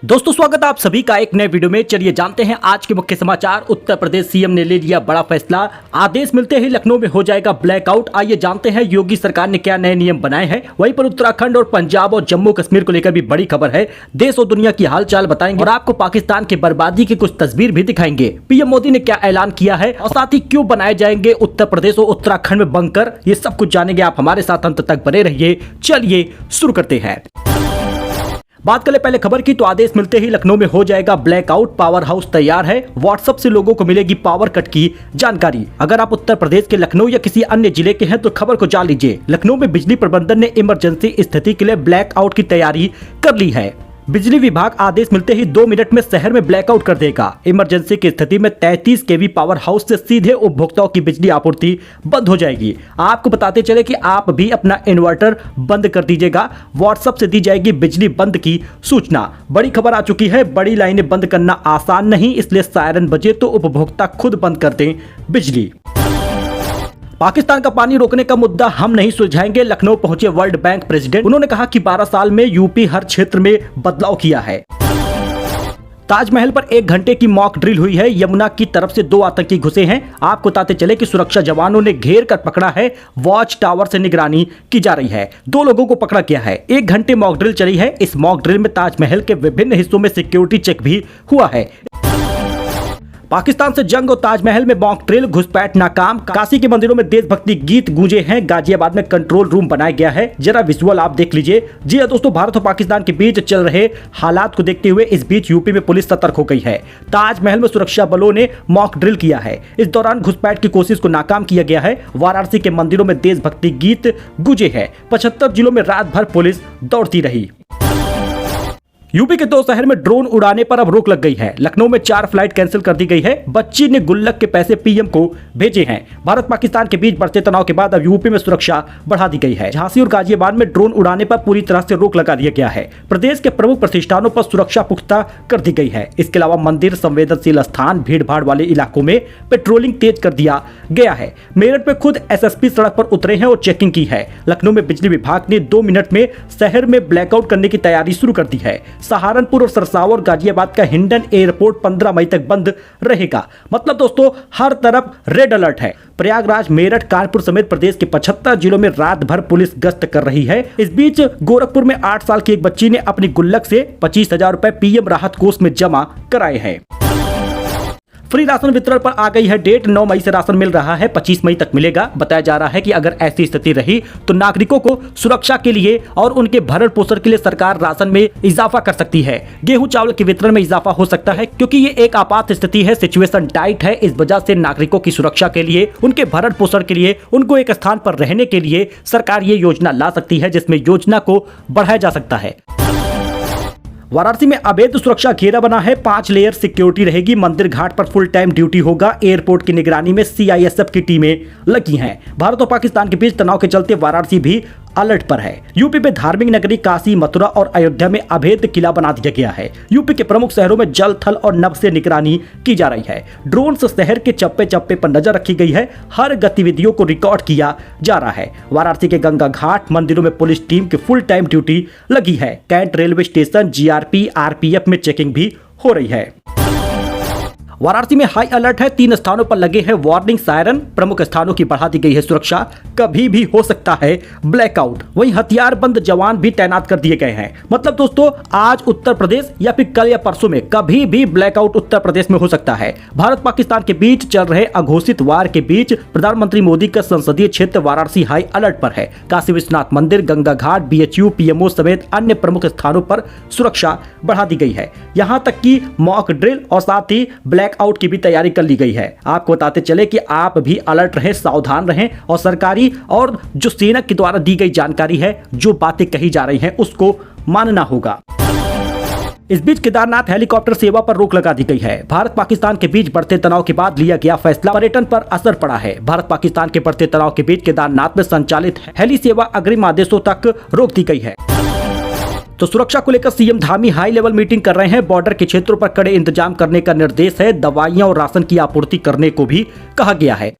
दोस्तों स्वागत है आप सभी का एक नए वीडियो में। चलिए जानते हैं आज के मुख्य समाचार। उत्तर प्रदेश सीएम ने ले लिया बड़ा फैसला, आदेश मिलते ही लखनऊ में हो जाएगा ब्लैकआउट। आइए जानते हैं योगी सरकार ने क्या नए नियम बनाए हैं। वहीं पर उत्तराखंड और पंजाब और जम्मू कश्मीर को लेकर भी बड़ी खबर है। देश और दुनिया की हालचाल बताएंगे और आपको पाकिस्तान की बर्बादी की कुछ तस्वीर भी दिखाएंगे। पीएम मोदी ने क्या ऐलान किया है और साथ ही क्यों बनाए जाएंगे उत्तर प्रदेश और उत्तराखंड में बंकर, ये सब कुछ जानेंगे। आप हमारे साथ अंत तक बने रहिए। चलिए शुरू करते हैं। बात करें पहले खबर की तो आदेश मिलते ही लखनऊ में हो जाएगा ब्लैकआउट। पावर हाउस तैयार है, व्हाट्सएप से लोगों को मिलेगी पावर कट की जानकारी। अगर आप उत्तर प्रदेश के लखनऊ या किसी अन्य जिले के हैं तो खबर को जान लीजिए। लखनऊ में बिजली प्रबंधन ने इमरजेंसी स्थिति के लिए ब्लैकआउट की तैयारी कर ली है। बिजली विभाग आदेश मिलते ही 2 मिनट में शहर में ब्लैकआउट कर देगा। इमरजेंसी की स्थिति में 33 केवी पावर हाउस से सीधे उपभोक्ताओं की बिजली आपूर्ति बंद हो जाएगी। आपको बताते चले कि आप भी अपना इन्वर्टर बंद कर दीजिएगा। व्हाट्सएप से दी जाएगी बिजली बंद की सूचना। बड़ी खबर आ चुकी है। बड़ी लाइनें बंद करना आसान नहीं, इसलिए सायरन बजे तो उपभोक्ता खुद बंद कर दें बिजली। पाकिस्तान का पानी रोकने का मुद्दा हम नहीं सुलझाएंगे, लखनऊ पहुंचे वर्ल्ड बैंक प्रेसिडेंट। उन्होंने कहा कि 12 साल में यूपी हर क्षेत्र में बदलाव किया है। ताजमहल पर 1 घंटे की मॉक ड्रिल हुई है। यमुना की तरफ से 2 आतंकी घुसे हैं। आपको बताते चले कि सुरक्षा जवानों ने घेर कर पकड़ा है। वॉच टावर से निगरानी की जा रही है। 2 लोगों को पकड़ा गया है। 1 घंटे मॉक ड्रिल चली है। इस मॉक ड्रिल में ताजमहल के विभिन्न हिस्सों में सिक्योरिटी चेक भी हुआ है। पाकिस्तान से जंग और ताजमहल में मॉक ड्रिल, घुसपैठ नाकाम। काशी के मंदिरों में देशभक्ति गीत गूंजे हैं। गाजियाबाद में कंट्रोल रूम बनाया गया है। जरा विजुअल आप देख लीजिए। जी हां दोस्तों, भारत और पाकिस्तान के बीच चल रहे हालात को देखते हुए इस बीच यूपी में पुलिस सतर्क हो गई है। ताजमहल में सुरक्षा बलों ने मॉक ड्रिल किया है। इस दौरान घुसपैठ की कोशिश को नाकाम किया गया है। वाराणसी के मंदिरों में देशभक्ति गीत गूंजे हैं। 75 जिलों में रात भर पुलिस दौड़ती रही। यूपी के 2 शहर में ड्रोन उड़ाने पर अब रोक लग गई है। लखनऊ में 4 फ्लाइट कैंसिल कर दी गई है। बच्ची ने गुल्लक के पैसे पीएम को भेजे हैं। भारत पाकिस्तान के बीच बढ़ते तनाव के बाद अब यूपी में सुरक्षा बढ़ा दी गई है। झांसी और गाजियाबाद में ड्रोन उड़ाने पर पूरी तरह से रोक लगा दिया गया है। प्रदेश के प्रमुख प्रतिष्ठानों पर सुरक्षा पुख्ता कर दी गई है। इसके अलावा मंदिर, संवेदनशील स्थान, भीड़ भाड़ वाले इलाकों में पेट्रोलिंग तेज कर दिया गया है। मेरठ में खुद एसएसपी सड़क पर उतरे हैं और चेकिंग की है। लखनऊ में बिजली विभाग ने 2 मिनट में शहर में ब्लैकआउट करने की तैयारी शुरू कर दी है। सहारनपुर और सरसावा और गाजियाबाद का हिंडन एयरपोर्ट 15 मई तक बंद रहेगा। मतलब दोस्तों हर तरफ रेड अलर्ट है। प्रयागराज, मेरठ, कानपुर समेत प्रदेश के 75 जिलों में रात भर पुलिस गश्त कर रही है। इस बीच गोरखपुर में 8 साल की एक बच्ची ने अपनी गुल्लक से 25,000 रुपए पीएम राहत कोष में जमा कराए हैं। फ्री राशन वितरण पर आ गई है डेट। 9 मई से राशन मिल रहा है, 25 मई तक मिलेगा। बताया जा रहा है कि अगर ऐसी स्थिति रही तो नागरिकों को सुरक्षा के लिए और उनके भरण पोषण के लिए सरकार राशन में इजाफा कर सकती है। गेहूं चावल के वितरण में इजाफा हो सकता है क्योंकि ये एक आपात स्थिति है। सिचुएशन टाइट है। इस वजह से नागरिकों की सुरक्षा के लिए, उनके भरण पोषण के लिए, उनको एक स्थान पर रहने के लिए सरकार ये योजना ला सकती है, जिसमें योजना को बढ़ाया जा सकता है। वाराणसी में अवैध सुरक्षा घेरा बना है। 5 लेयर सिक्योरिटी रहेगी। मंदिर घाट पर फुल टाइम ड्यूटी होगा। एयरपोर्ट की निगरानी में सीआईएसएफ की टीमें लगी हैं। भारत और पाकिस्तान के बीच तनाव के चलते वाराणसी भी अलर्ट पर है। यूपी में धार्मिक नगरी काशी, मथुरा और अयोध्या में अवैध किला बना दिया गया है। यूपी के प्रमुख शहरों में जल, थल और नभ से निगरानी की जा रही है। ड्रोन से शहर के चप्पे चप्पे पर नजर रखी गई है। हर गतिविधियों को रिकॉर्ड किया जा रहा है। वाराणसी के गंगा घाट मंदिरों में पुलिस टीम की फुल टाइम ड्यूटी लगी है। Cantt railway station, GRP, RPF में चेकिंग भी हो रही है। वाराणसी में हाई अलर्ट है। 3 स्थानों पर लगे हैं वार्निंग सायरन। प्रमुख स्थानों की बढ़ा दी गई है सुरक्षा। कभी भी हो सकता है ब्लैकआउट। वहीं हथियारबंद जवान भी तैनात कर दिए गए हैं। मतलब दोस्तों आज उत्तर प्रदेश या फिर कल या परसों में कभी भी ब्लैकआउट उत्तर प्रदेश में हो सकता है। भारत पाकिस्तान के बीच चल रहे अघोषित वार के बीच प्रधानमंत्री मोदी का संसदीय क्षेत्र वाराणसी हाई अलर्ट पर है। काशी विश्वनाथ मंदिर, गंगा घाट, बीएचयू, पीएमओ समेत अन्य प्रमुख स्थानों पर सुरक्षा बढ़ा दी गई है। यहाँ तक कि मॉक ड्रिल और साथ ही ब्लैकआउट की भी तैयारी कर ली गई है। आपको बताते चले कि आप भी अलर्ट रहें, सावधान रहें और सरकारी और जो सेना के द्वारा दी गई जानकारी है, जो बातें कही जा रही हैं, उसको मानना होगा। इस बीच केदारनाथ हेलीकॉप्टर सेवा पर रोक लगा दी गई है। भारत पाकिस्तान के बीच बढ़ते तनाव के बाद लिया गया फैसला। पर्यटन पर असर पड़ा है। भारत पाकिस्तान के बढ़ते तनाव के बीच केदारनाथ में संचालित हेली सेवा अग्रिम आदेशों तक रोक दी गई है। तो सुरक्षा को लेकर CM Dhami high level meeting कर रहे हैं। बॉर्डर के क्षेत्रों पर कड़े इंतजाम करने का निर्देश है। दवाइयां और राशन की आपूर्ति करने को भी कहा गया है।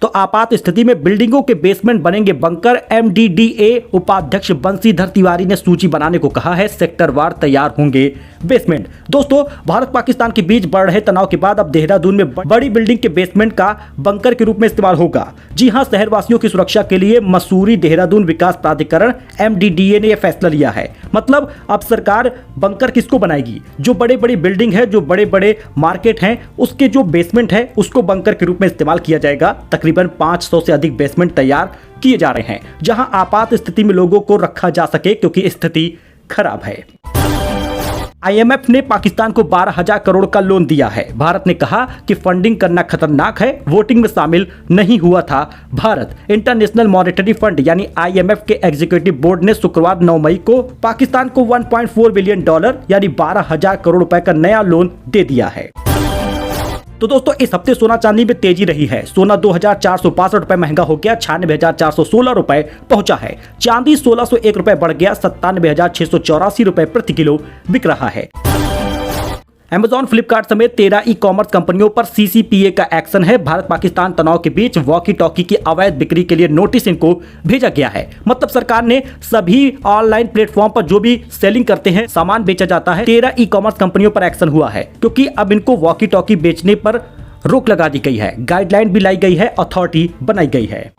तो आपात स्थिति में बिल्डिंगों के बेसमेंट बनेंगे बंकर। MDDA उपाध्यक्ष बंशीधर तिवारी ने सूची बनाने को कहा है, सेक्टर वार तैयार होंगे बेसमेंट। दोस्तों, भारत पाकिस्तान के बीच बढ़ रहे तनाव के बाद अब देहरादून में बड़ी बिल्डिंग के बेसमेंट का बंकर के रूप में इस्तेमाल होगा। जी हां, शहरवासियों की सुरक्षा के लिए मसूरी देहरादून विकास प्राधिकरण MDDA ने यह फैसला लिया है। मतलब अब सरकार बंकर किसको बनाएगी? जो बड़े बड़ी बिल्डिंग है, जो बड़े बड़े मार्केट हैं, उसके जो बेसमेंट है उसको बंकर के रूप में इस्तेमाल किया जाएगा। तकरीबन 500 से अधिक बेसमेंट तैयार किए जा रहे हैं, जहां आपात स्थिति में लोगों को रखा जा सके, क्योंकि स्थिति खराब है। IMF ने पाकिस्तान को 12,000 करोड़ का लोन दिया है। भारत ने कहा कि फंडिंग करना खतरनाक है, वोटिंग में शामिल नहीं हुआ था भारत। इंटरनेशनल मॉनेटरी फंड यानी IMF के एग्जीक्यूटिव बोर्ड ने शुक्रवार 9 मई को पाकिस्तान को $1.4 बिलियन यानी 12,000 करोड़ रुपए का नया लोन दे दिया है। तो दोस्तों, इस हफ्ते सोना चांदी में तेजी रही है। सोना 2,465 रुपए महंगा हो गया, 96,416 रुपए पहुंचा है। चांदी 1,601 रुपए बढ़ गया, 97,684 रुपए प्रति किलो बिक रहा है। Amazon, फ्लिपकार्ट समेत 13 ई-कॉमर्स कंपनियों पर CCPA का एक्शन है। भारत पाकिस्तान तनाव के बीच वॉकी टॉकी की अवैध बिक्री के लिए नोटिस इनको भेजा गया है। मतलब सरकार ने सभी ऑनलाइन प्लेटफॉर्म पर जो भी सेलिंग करते हैं, सामान बेचा जाता है, 13 ई-कॉमर्स कंपनियों पर एक्शन हुआ है, क्योंकि अब इनको वॉकी टॉकी बेचने पर रोक लगा दी गई है। गाइडलाइन भी लाई गई है, अथॉरिटी बनाई गई है।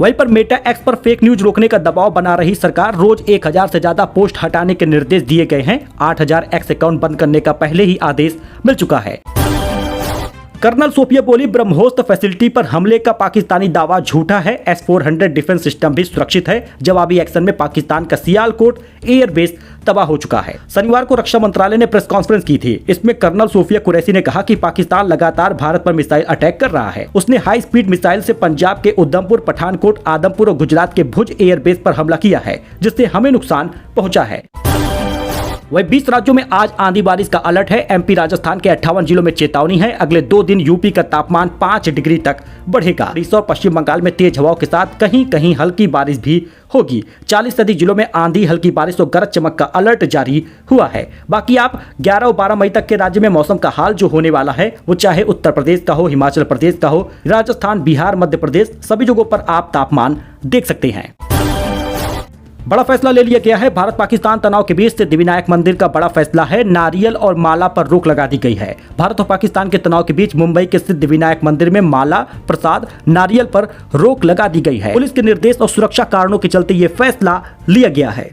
वहीं पर मेटा एक्स पर फेक न्यूज रोकने का दबाव बना रही सरकार। रोज 1,000 से ज्यादा पोस्ट हटाने के निर्देश दिए गए हैं। 8,000 एक्स अकाउंट बंद करने का पहले ही आदेश मिल चुका है। कर्नल सोफिया बोली, ब्रह्मोस फैसिलिटी पर हमले का पाकिस्तानी दावा झूठा है। S-400 डिफेंस सिस्टम भी सुरक्षित है। जवाबी एक्शन में पाकिस्तान का सियालकोट एयरबेस तबाह हो चुका है। शनिवार को रक्षा मंत्रालय ने प्रेस कॉन्फ्रेंस की थी। इसमें कर्नल सोफिया कुरैशी ने कहा कि पाकिस्तान लगातार भारत पर मिसाइल अटैक कर रहा है। उसने हाई स्पीड मिसाइल से पंजाब के उधमपुर, पठानकोट, आदमपुर और गुजरात के भुज एयरबेस पर हमला किया है, जिससे हमें नुकसान पहुंचा है। वही 20 राज्यों में आज आंधी बारिश का अलर्ट है। MP, राजस्थान के 58 जिलों में चेतावनी है। अगले 2 दिन यूपी का तापमान 5 डिग्री तक बढ़ेगा। ओडिशा और पश्चिम बंगाल में तेज हवाओं के साथ कहीं कहीं हल्की बारिश भी होगी। 40 से अधिक जिलों में आंधी, हल्की बारिश और गरज चमक का अलर्ट जारी हुआ है। बाकी आप 11 और 12 मई तक के राज्य में मौसम का हाल जो होने वाला है, वो चाहे उत्तर प्रदेश का हो, हिमाचल प्रदेश का हो, राजस्थान, बिहार, मध्य प्रदेश, सभी जगहों पर आप तापमान देख सकते हैं। बड़ा फैसला ले लिया गया है। भारत पाकिस्तान तनाव के बीच सिद्धिविनायक मंदिर का बड़ा फैसला है। नारियल और माला पर रोक लगा दी गई है। भारत और पाकिस्तान के तनाव के बीच मुंबई के सिद्धिविनायक मंदिर में माला, प्रसाद, नारियल पर रोक लगा दी गई है। पुलिस के निर्देश और सुरक्षा कारणों के चलते ये फैसला लिया गया है।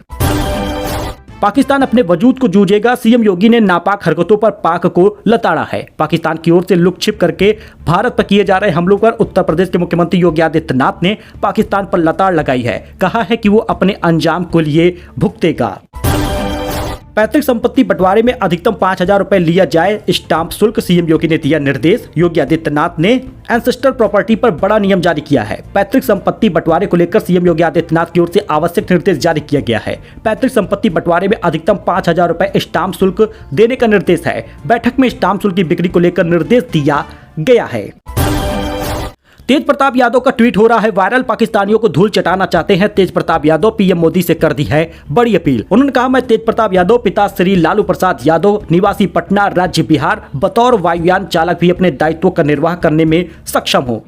पाकिस्तान अपने वजूद को जूझेगा। CM योगी ने नापाक हरकतों पर पाक को लताड़ा है। पाकिस्तान की ओर से लुक छिप करके भारत पर किए जा रहे हमलों पर उत्तर प्रदेश के मुख्यमंत्री योगी आदित्यनाथ ने पाकिस्तान पर लताड़ लगाई है। कहा है कि वो अपने अंजाम को लिए भुगतेगा। पैतृक संपत्ति बंटवारे में अधिकतम 5,000 रुपए लिया जाए स्टाम्प शुल्क, CM योगी ने दिया निर्देश। योगी आदित्यनाथ ने एंसेस्टर प्रॉपर्टी पर बड़ा नियम जारी किया है। पैतृक संपत्ति बंटवारे को लेकर CM योगी आदित्यनाथ की ओर से आवश्यक निर्देश जारी किया गया है। पैतृक संपत्ति बंटवारे में अधिकतम 5,000 रुपए स्टाम्प शुल्क देने का निर्देश है। बैठक में स्टाम्प शुल्क की बिक्री को लेकर निर्देश दिया गया है। तेज प्रताप यादव का ट्वीट हो रहा है वायरल। पाकिस्तानियों को धूल चटाना चाहते हैं तेज प्रताप यादव। PM मोदी से कर दी है बड़ी अपील। उन्होंने कहा, मैं तेज प्रताप यादव, पिता श्री लालू प्रसाद यादव, निवासी पटना, राज्य बिहार, बतौर वायुयान चालक भी अपने दायित्वों का निर्वाह करने में सक्षम हूं।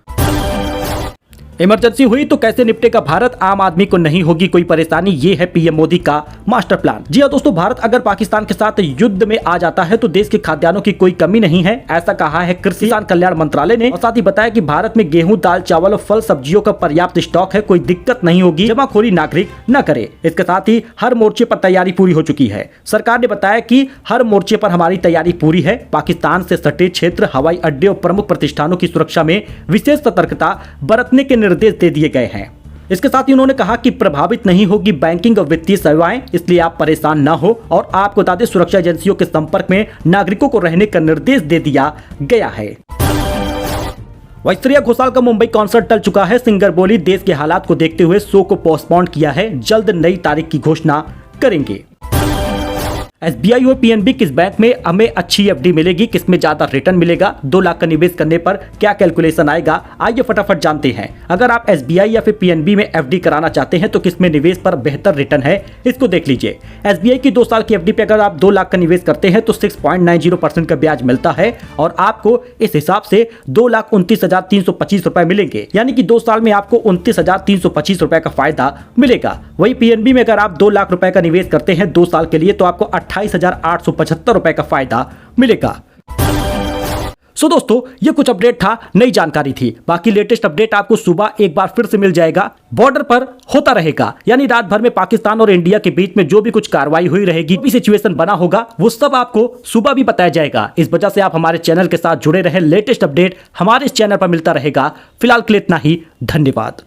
इमरजेंसी हुई तो कैसे निपटेगा भारत? आम आदमी को नहीं होगी कोई परेशानी, ये है PM मोदी का मास्टर प्लान। जी हाँ दोस्तों, भारत अगर पाकिस्तान के साथ युद्ध में आ जाता है तो देश के खाद्यान्नों की कोई कमी नहीं है, ऐसा कहा है कृषि किसान कल्याण मंत्रालय ने। और साथ ही बताया कि भारत में गेहूं, दाल, चावल और फल सब्जियों का पर्याप्त स्टॉक है, कोई दिक्कत नहीं होगी, जमाखोरी नागरिक न करे। इसके साथ ही हर मोर्चे पर तैयारी पूरी हो चुकी है। सरकार ने बताया कि हर मोर्चे पर हमारी तैयारी पूरी है। पाकिस्तान से सटे क्षेत्र, हवाई अड्डे और प्रमुख प्रतिष्ठानों की सुरक्षा में विशेष सतर्कता बरतने के निर्देश दे दिए गए हैं। इसके साथ ही उन्होंने कहा कि प्रभावित नहीं होगी बैंकिंग और वित्तीय सेवाएं, इसलिए आप परेशान न हो। और आपको बता दें, सुरक्षा एजेंसियों के संपर्क में नागरिकों को रहने का निर्देश दे दिया गया है। वहीं श्रेया घोषाल का मुंबई कॉन्सर्ट टल चुका है। सिंगर बोली, देश के हालात को देखते हुए शो को पोस्टपोन किया है, जल्द नई तारीख की घोषणा करेंगे। एसबीआई और पीएनबी किस बैंक में हमें अच्छी एफडी मिलेगी, किसमें ज्यादा रिटर्न मिलेगा, 2 लाख का निवेश करने पर क्या कैलकुलेशन आएगा, आइए फटाफट जानते हैं। अगर आप एसबीआई या फिर पीएनबी में एफडी कराना चाहते हैं तो किसमें निवेश पर बेहतर रिटर्न है, इसको देख लीजिए। एसबीआई की 2 साल की एफडी पे अगर आप 2 लाख का निवेश करते हैं तो 6.90% का ब्याज मिलता है और आपको इस हिसाब से 2,29,325 रुपए मिलेंगे, यानी कि 2 साल में आपको 29,325 रुपए का फायदा मिलेगा। वही पीएनबी में अगर आप 2 लाख रुपए का निवेश करते हैं 2 साल के लिए तो आपको 28,875 रुपए का फायदा मिलेगा। सो दोस्तों, ये कुछ अपडेट था, नई जानकारी थी। बाकी लेटेस्ट अपडेट आपको सुबह एक बार फिर से मिल जाएगा। बॉर्डर पर होता रहेगा, यानी रात भर में पाकिस्तान और इंडिया के बीच में जो भी कुछ कार्रवाई हुई रहेगी, भी सिचुएशन बना होगा, वो सब आपको सुबह भी बताया जाएगा। इस वजह से आप हमारे चैनल के साथ जुड़े रहे। लेटेस्ट अपडेट हमारे इस चैनल पर मिलता रहेगा। फिलहाल के लिए इतना ही, धन्यवाद।